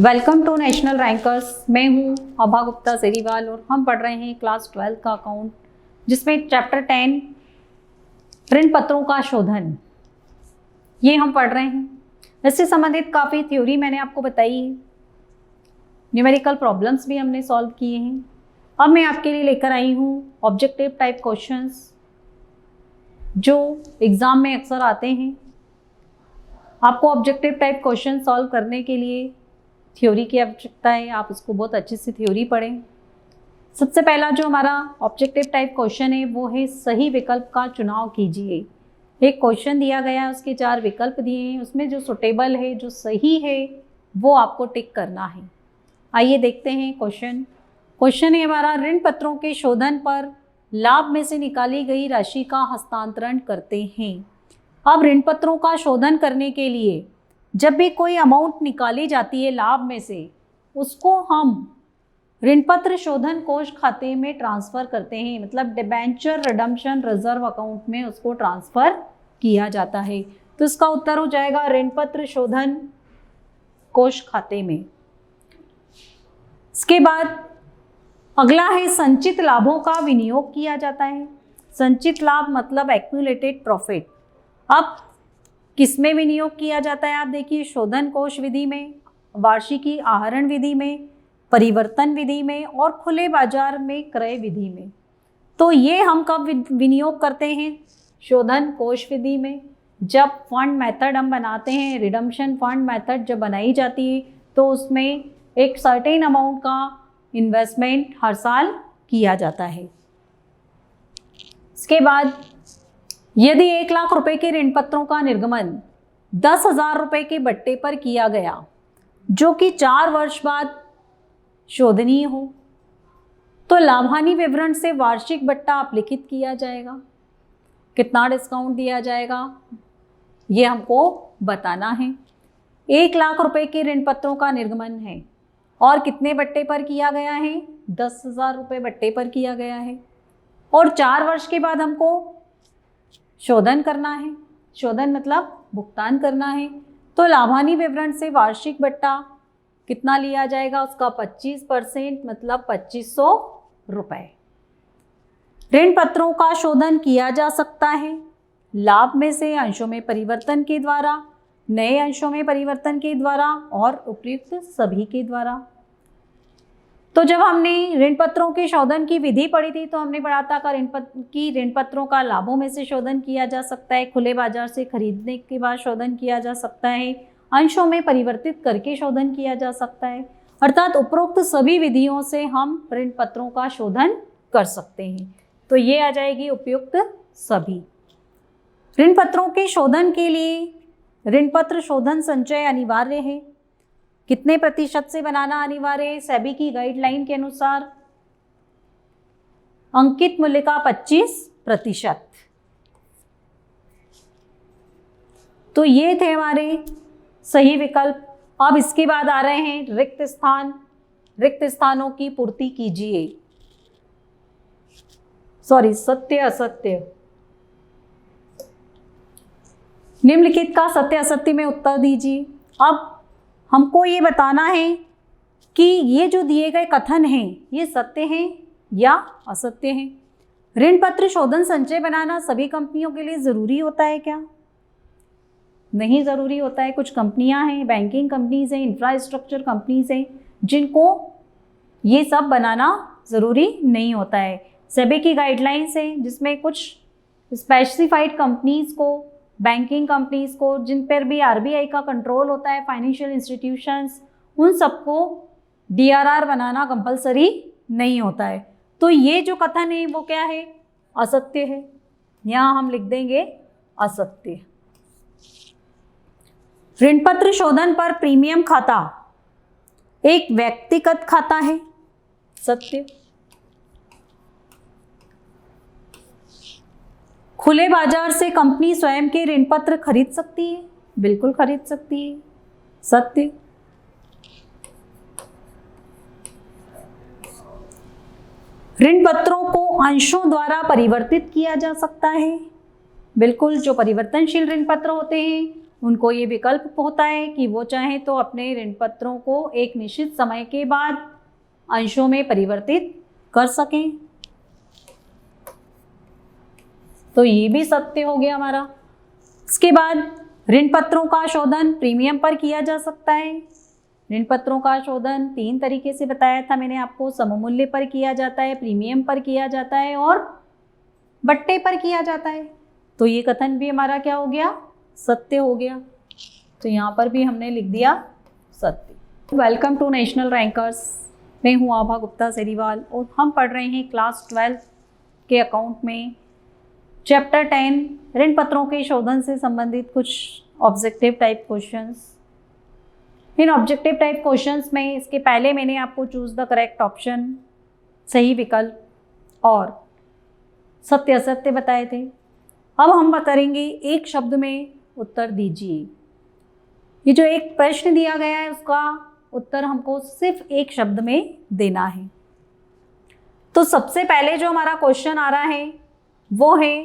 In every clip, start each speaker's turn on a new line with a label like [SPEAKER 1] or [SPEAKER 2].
[SPEAKER 1] Welcome to national rankers. मैं हूं अभा गुप्ता सेरीवाल और हम पढ़ रहे हैं क्लास 12 का अकाउंट, जिसमें चैप्टर 10 ऋण पत्रों का शोधन ये हम पढ़ रहे हैं। इससे संबंधित काफ़ी थ्योरी मैंने आपको बताई है, न्यूमेरिकल प्रॉब्लम्स भी हमने सॉल्व किए हैं। अब मैं आपके लिए लेकर आई हूँ ऑब्जेक्टिव टाइप क्वेश्चंस जो एग्ज़ाम में अक्सर आते हैं। आपको ऑब्जेक्टिव टाइप क्वेश्चन सॉल्व करने के लिए थ्योरी की आवश्यकता है, आप उसको बहुत अच्छे से थ्योरी पढ़ें। सबसे पहला जो हमारा ऑब्जेक्टिव टाइप क्वेश्चन है वो है सही विकल्प का चुनाव कीजिए। एक क्वेश्चन दिया गया है, उसके 4 विकल्प दिए हैं, उसमें जो सुटेबल है, जो सही है, वो आपको टिक करना है। आइए देखते हैं क्वेश्चन है हमारा, ऋण पत्रों के शोधन पर लाभ में से निकाली गई राशि का हस्तांतरण करते हैं। अब ऋण पत्रों का शोधन करने के लिए जब भी कोई अमाउंट निकाली जाती है लाभ में से, उसको हम ऋणपत्र शोधन कोष खाते में ट्रांसफ़र करते हैं, मतलब डिबेंचर रिडम्पशन रिजर्व अकाउंट में उसको ट्रांसफ़र किया जाता है। तो इसका उत्तर हो जाएगा ऋणपत्र शोधन कोष खाते में। इसके बाद अगला है संचित लाभों का विनियोग किया जाता है। संचित लाभ मतलब एक्यूमुलेटेड प्रॉफिट। अब किसमें विनियोग किया जाता है, आप देखिए, शोधन कोष विधि में, वार्षिकी आहरण विधि में, परिवर्तन विधि में और खुले बाजार में क्रय विधि में। तो ये हम कब विनियोग करते हैं? शोधन कोष विधि में। जब फंड मेथड हम बनाते हैं, रिडम्पशन फंड मेथड जब बनाई जाती है, तो उसमें एक सर्टेन अमाउंट का इन्वेस्टमेंट हर साल किया जाता है। इसके बाद यदि 1 लाख रुपए के ऋण पत्रों का निर्गमन 10,000 रुपए के बट्टे पर किया गया, जो कि 4 वर्ष बाद शोधनीय हो, तो लाभहानि विवरण से वार्षिक बट्टा अपलिखित किया जाएगा। कितना डिस्काउंट दिया जाएगा ये हमको बताना है। 1 लाख रुपए के ऋण पत्रों का निर्गमन है और कितने बट्टे पर किया गया है? 10,000 रुपये बट्टे पर किया गया है और 4 वर्ष के बाद हमको शोधन करना है। शोधन मतलब भुगतान करना है। तो लाभहानि विवरण से वार्षिक बट्टा कितना लिया जाएगा? उसका 25%, मतलब 2500 रुपये। ऋण पत्रों का शोधन किया जा सकता है लाभ में से अंशों में परिवर्तन के द्वारा, नए अंशों में परिवर्तन के द्वारा और उपयुक्त सभी के द्वारा। तो जब हमने ऋण पत्रों के शोधन की विधि पढ़ी थी, तो हमने पढ़ा था कि ऋण पत्रों का लाभों में से शोधन किया जा सकता है, खुले बाजार से खरीदने के बाद शोधन किया जा सकता है, अंशों में परिवर्तित करके शोधन किया जा सकता है। अर्थात उपरोक्त सभी विधियों से हम ऋण पत्रों का शोधन कर सकते हैं। तो ये आ जाएगी उपयुक्त सभी। ऋण पत्रों के शोधन के लिए ऋण पत्र शोधन संचय अनिवार्य है। कितने प्रतिशत से बनाना अनिवार्य है? सेबी की गाइडलाइन के अनुसार अंकित मूल्य का 25%। तो ये थे हमारे सही विकल्प। अब इसके बाद आ रहे हैं रिक्त स्थान। रिक्त स्थानों की पूर्ति कीजिए। सत्य असत्य। निम्नलिखित का सत्य असत्य में उत्तर दीजिए। अब हमको ये बताना है कि ये जो दिए गए कथन हैं ये सत्य हैं या असत्य हैं। ऋण पत्र शोधन संचय बनाना सभी कंपनियों के लिए ज़रूरी होता है क्या? नहीं ज़रूरी होता है। कुछ कंपनियां हैं, बैंकिंग कंपनीज हैं, इंफ्रास्ट्रक्चर कंपनीज हैं, जिनको ये सब बनाना ज़रूरी नहीं होता है। सेबी की गाइडलाइंस हैं जिसमें कुछ स्पेसिफाइड कंपनीज को, बैंकिंग कंपनीज को, जिन पर भी आरबीआई का कंट्रोल होता है, फाइनेंशियल इंस्टीट्यूशंस, उन सबको डीआरआर बनाना कंपलसरी नहीं होता है। तो ये जो कथन है वो क्या है? असत्य है। यहाँ हम लिख देंगे असत्य। ऋणपत्र शोधन पर प्रीमियम खाता एक व्यक्तिगत खाता है। सत्य। खुले बाजार से कंपनी स्वयं के ऋण पत्र खरीद सकती है। बिल्कुल खरीद सकती है। सत्य। ऋण पत्रों को अंशों द्वारा परिवर्तित किया जा सकता है। बिल्कुल, जो परिवर्तनशील ऋण पत्र होते हैं उनको ये विकल्प होता है कि वो चाहें तो अपने ऋण पत्रों को एक निश्चित समय के बाद अंशों में परिवर्तित कर सकें। तो ये भी सत्य हो गया हमारा। इसके बाद ऋण पत्रों का शोधन प्रीमियम पर किया जा सकता है। ऋण पत्रों का शोधन 3 तरीके से बताया था मैंने आपको। सममूल्य पर किया जाता है, प्रीमियम पर किया जाता है और बट्टे पर किया जाता है। तो ये कथन भी हमारा क्या हो गया? सत्य हो गया। तो यहाँ पर भी हमने लिख दिया सत्य। Welcome to national rankers. मैं हूँ आभा गुप्ता सेरीवाल और हम पढ़ रहे हैं क्लास 12 के अकाउंट में चैप्टर 10 ऋण पत्रों के शोधन से संबंधित कुछ ऑब्जेक्टिव टाइप क्वेश्चंस। इन ऑब्जेक्टिव टाइप क्वेश्चंस में इसके पहले मैंने आपको चूज द करेक्ट ऑप्शन, सही विकल्प और सत्य असत्य बताए थे। अब हम करेंगे एक शब्द में उत्तर दीजिए। ये जो एक प्रश्न दिया गया है उसका उत्तर हमको सिर्फ एक शब्द में देना है। तो सबसे पहले जो हमारा क्वेश्चन आ रहा है वो है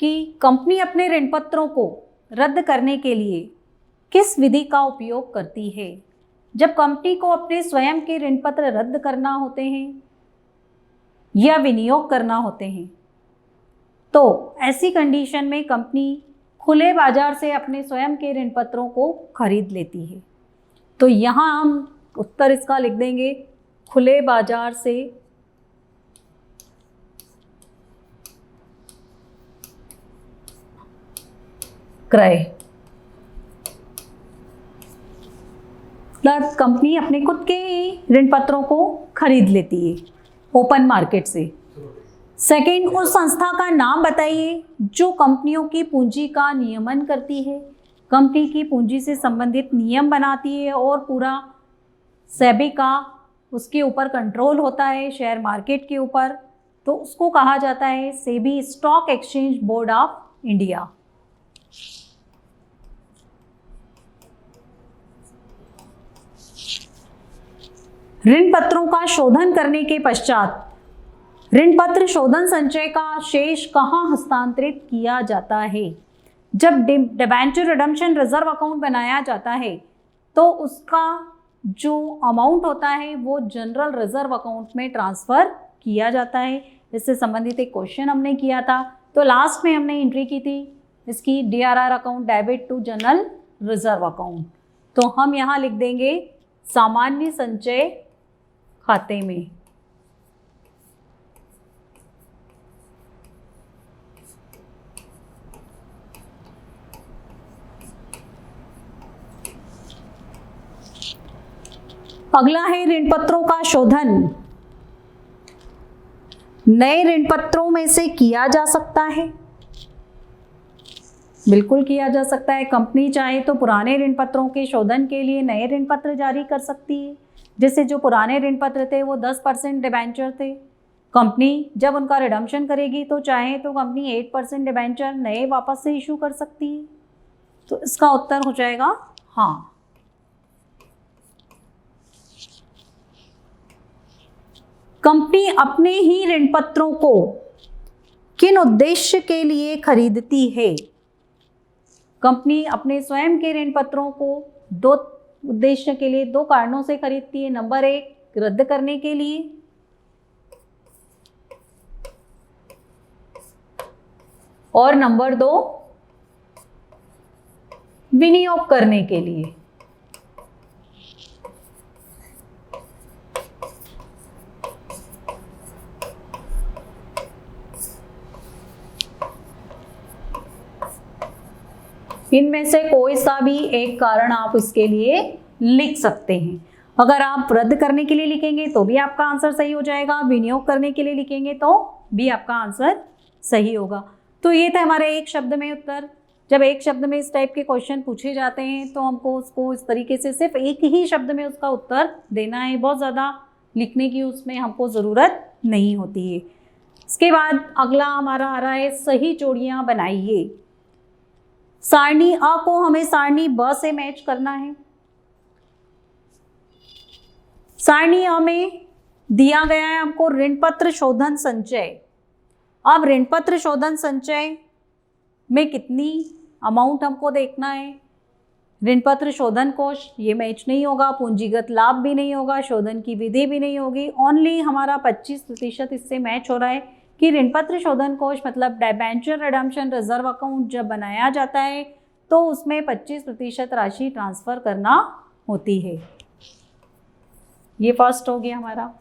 [SPEAKER 1] कि कंपनी अपने ऋण पत्रों को रद्द करने के लिए किस विधि का उपयोग करती है। जब कंपनी को अपने स्वयं के ऋण पत्र रद्द करना होते हैं या विनियोग करना होते हैं तो ऐसी कंडीशन में कंपनी खुले बाजार से अपने स्वयं के ऋण पत्रों को खरीद लेती है। तो यहाँ हम उत्तर इसका लिख देंगे खुले बाजार से क्रय। कंपनी अपने खुद के ऋण पत्रों को खरीद लेती है ओपन मार्केट से। सेकंड, उस संस्था का नाम बताइए जो कंपनियों की पूंजी का नियमन करती है, कंपनी की पूंजी से संबंधित नियम बनाती है और पूरा सेबी का उसके ऊपर कंट्रोल होता है, शेयर मार्केट के ऊपर। तो उसको कहा जाता है SEBI, stock exchange board of India. ऋण पत्रों का शोधन करने के पश्चात ऋण पत्र शोधन संचय का शेष कहाँ हस्तांतरित किया जाता है। जब डिबेंचर रिडम्पशन रिजर्व अकाउंट बनाया जाता है तो उसका जो अमाउंट होता है वो जनरल रिजर्व अकाउंट में ट्रांसफ़र किया जाता है। इससे संबंधित एक क्वेश्चन हमने किया था। तो लास्ट में हमने एंट्री की थी इसकी DRR account debit to general reserve account. तो हम यहाँ लिख देंगे सामान्य संचय खाते में। अगला है ऋण पत्रों का शोधन नए ऋण पत्रों में से किया जा सकता है। बिल्कुल किया जा सकता है। कंपनी चाहे तो पुराने ऋण पत्रों के शोधन के लिए नए ऋण पत्र जारी कर सकती है। जैसे जो पुराने ऋण पत्र थे वो 10% डिबेंचर थे। कंपनी जब उनका रिडम्पशन करेगी तो चाहे तो कंपनी 8% डिबेंचर नए वापस से इशू कर सकती है। तो इसका उत्तर हो जाएगा हाँ। कंपनी अपने ही ऋण पत्रों को किन उद्देश्य के लिए खरीदती है। कंपनी अपने स्वयं के ऋण पत्रों को 2 उद्देश्य के लिए, 2 कारणों से खरीदती है। नंबर 1 रद्द करने के लिए और नंबर 2 विनियोग करने के लिए। इनमें से कोई सा भी एक कारण आप इसके लिए लिख सकते हैं। अगर आप रद्द करने के लिए लिखेंगे तो भी आपका आंसर सही हो जाएगा, विनियोग करने के लिए लिखेंगे तो भी आपका आंसर सही होगा। तो ये था हमारे एक शब्द में उत्तर। जब एक शब्द में इस टाइप के क्वेश्चन पूछे जाते हैं तो हमको उसको इस तरीके से सिर्फ एक ही शब्द में उसका उत्तर देना है। बहुत ज़्यादा लिखने की उसमें हमको ज़रूरत नहीं होती है। इसके बाद अगला हमारा आ रहा है सही जोड़ियाँ बनाइए। सारणी अ को हमें सारणी ब से मैच करना है। सारणी अ में दिया गया है हमको ऋण पत्र शोधन संचय। अब ऋण पत्र शोधन संचय में कितनी अमाउंट हमको देखना है। ऋण पत्र शोधन कोष ये मैच नहीं होगा, पूंजीगत लाभ भी नहीं होगा, शोधन की विधि भी नहीं होगी। ओनली हमारा 25% इससे मैच हो रहा है कि ऋण पत्र शोधन कोष मतलब डिबेंचर रिडम्पशन रिजर्व अकाउंट जब बनाया जाता है तो उसमें 25% राशि ट्रांसफर करना होती है। ये फर्स्ट हो गया हमारा।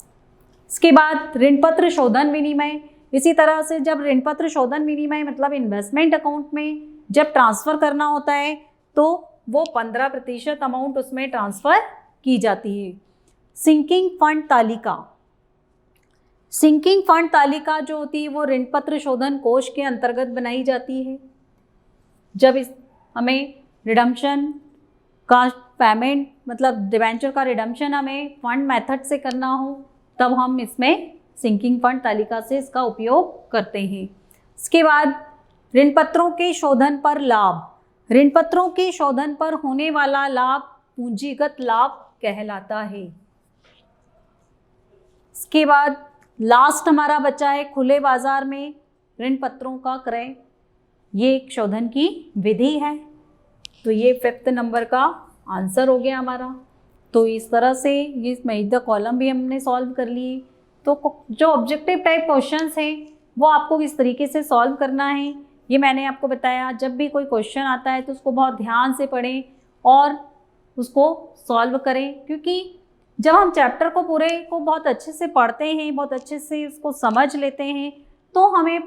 [SPEAKER 1] इसके बाद ऋण पत्र शोधन विनिमय। इसी तरह से जब ऋण पत्र शोधन विनिमय मतलब इन्वेस्टमेंट अकाउंट में जब ट्रांसफर करना होता है तो वो 15% अमाउंट उसमें ट्रांसफर की जाती है। सिंकिंग फंड तालिका। सिंकिंग फंड तालिका जो होती है वो ऋण पत्र शोधन कोष के अंतर्गत बनाई जाती है। जब हमें रिडम्पशन का पेमेंट मतलब डिबेंचर का रिडम्पशन हमें फंड मेथड से करना हो तब हम इसमें सिंकिंग फंड तालिका से इसका उपयोग करते हैं। इसके बाद ऋण पत्रों के शोधन पर लाभ। ऋण पत्रों के शोधन पर होने वाला लाभ पूंजीगत लाभ कहलाता है। इसके बाद लास्ट हमारा बचा है खुले बाजार में ऋण पत्रों का क्रय। ये एक शोधन की विधि है। तो ये 5th नंबर का आंसर हो गया हमारा। तो इस तरह से ये मैच द कॉलम भी हमने सॉल्व कर लिए। तो जो ऑब्जेक्टिव टाइप क्वेश्चंस हैं वो आपको किस तरीके से सॉल्व करना है ये मैंने आपको बताया। जब भी कोई क्वेश्चन आता है तो उसको बहुत ध्यान से पढ़ें और उसको सॉल्व करें, क्योंकि जब हम चैप्टर को पूरे को बहुत अच्छे से पढ़ते हैं, बहुत अच्छे से उसको समझ लेते हैं, तो हमें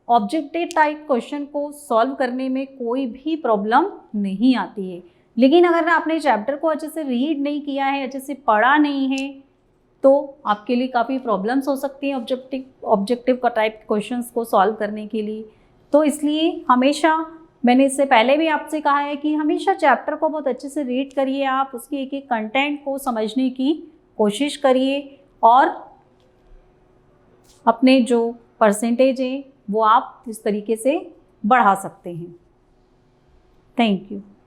[SPEAKER 1] ऑब्जेक्टिव टाइप क्वेश्चन को सॉल्व करने में कोई भी प्रॉब्लम नहीं आती है। लेकिन अगर आपने चैप्टर को अच्छे से रीड नहीं किया है, अच्छे से पढ़ा नहीं है, तो आपके लिए काफ़ी प्रॉब्लम्स हो सकती हैं ऑब्जेक्टिव का टाइप क्वेश्चंस को सॉल्व करने के लिए। तो इसलिए हमेशा मैंने इससे पहले भी आपसे कहा है कि हमेशा चैप्टर को बहुत अच्छे से रीड करिए, आप उसके एक एक कंटेंट को समझने की कोशिश करिए और अपने जो परसेंटेज है वो आप इस तरीके से बढ़ा सकते हैं। Thank you.